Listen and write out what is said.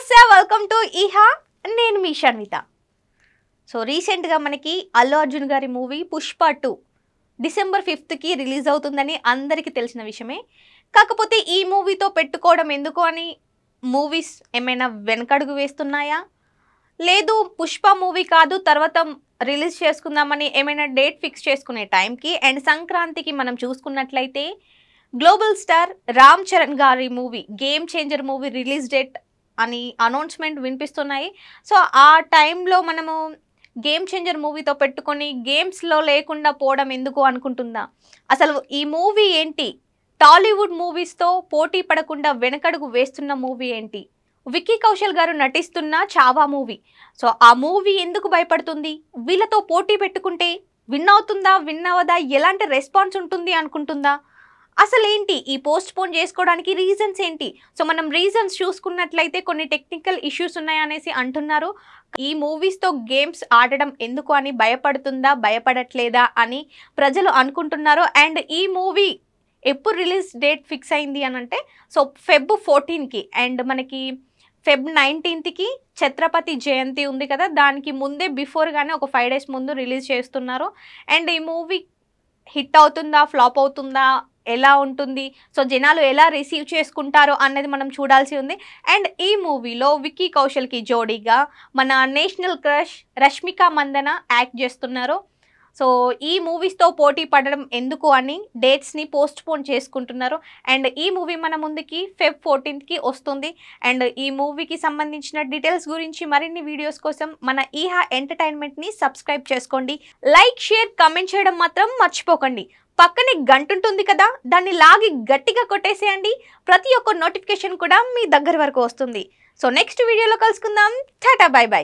నమస్తే welcome to ఈహా నేను మీ Shanvitha. So రీసెంట్గా మనకి అల్లు అర్జున్ గారి మూవీ పుష్ప 2 డిసెంబర్ 5కి రిలీజ్ అవుతుందని అందరికీ తెలిసిన విషయమే. కాకపోతే ఈ మూవీతో పెట్టుకోవడం ఎందుకు అని మూవీస్ ఏమైనా వెనకడుగు వేస్తున్నాయా, లేదు పుష్ప మూవీ కాదు తర్వాత రిలీజ్ చేసుకుందామని ఏమైనా డేట్ ఫిక్స్ చేసుకునే టైంకి అండ్ సంక్రాంతికి మనం చూసుకున్నట్లయితే గ్లోబల్ స్టార్ రామ్ చరణ్ గారి movie game changer movie release date అని అనౌన్స్మెంట్ వినిపిస్తున్నాయి. సో ఆ టైంలో మనము గేమ్ చేంజర్ మూవీతో పెట్టుకొని గేమ్స్లో లేకుండా పోవడం ఎందుకు అనుకుంటుందా? అసలు ఈ మూవీ ఏంటి? టాలీవుడ్ మూవీస్తో పోటీ పడకుండా వెనకడుగు వేస్తున్న మూవీ ఏంటి? విక్కీ కౌశల్ గారు నటిస్తున్న చావా మూవీ. సో ఆ మూవీ ఎందుకు భయపడుతుంది? వీళ్ళతో పోటీ పెట్టుకుంటే విన్ అవుతుందా, విన్ అవ్వదా, ఎలాంటి రెస్పాన్స్ ఉంటుంది అనుకుంటుందా? అసలు ఏంటి ఈ పోస్ట్ పోన్ చేసుకోవడానికి రీజన్స్ ఏంటి? సో మనం రీజన్స్ చూసుకున్నట్లయితే కొన్ని టెక్నికల్ ఇష్యూస్ ఉన్నాయనేసి అంటున్నారు. ఈ మూవీస్తో గేమ్స్ ఆడడం ఎందుకు అని భయపడుతుందా, భయపడట్లేదా అని ప్రజలు అనుకుంటున్నారు. అండ్ ఈ మూవీ ఎప్పుడు రిలీజ్ డేట్ ఫిక్స్ అయింది అని అంటే సో ఫెబ్ 14కి అండ్ మనకి ఫెబ్ 19కి ఛత్రపతి జయంతి ఉంది కదా, దానికి ముందే బిఫోర్గానే ఒక 5 days ముందు రిలీజ్ చేస్తున్నారు. అండ్ ఈ మూవీ హిట్ అవుతుందా, ఫ్లాప్ అవుతుందా, ఎలా ఉంటుంది, సో జనాలు ఎలా రిసీవ్ చేసుకుంటారో అన్నది మనం చూడాల్సి ఉంది. అండ్ ఈ మూవీలో విక్కీ కౌశల్కి జోడీగా మన national crush Rashmika Mandanna act చేస్తున్నారు. సో ఈ మూవీస్తో పోటీ పడడం ఎందుకు అని డేట్స్ని పోస్ట్ పోన్ చేసుకుంటున్నారు. అండ్ ఈ మూవీ మన ముందుకి ఫెబ్ 14కి వస్తుంది. అండ్ ఈ మూవీకి సంబంధించిన డీటెయిల్స్ గురించి మరిన్ని వీడియోస్ కోసం మన ఈహా ఎంటర్టైన్మెంట్ని సబ్స్క్రైబ్ చేసుకోండి. లైక్, షేర్, కామెంట్ చేయడం మాత్రం మర్చిపోకండి. పక్కనే గంట ఉంటుంది కదా, దాన్ని లాగి గట్టిగా కొట్టేసేయండి. ప్రతి ఒక్క నోటిఫికేషన్ కూడా మీ దగ్గర వరకు వస్తుంది. సో నెక్స్ట్ వీడియోలో కలుసుకుందాం. Tata, by by.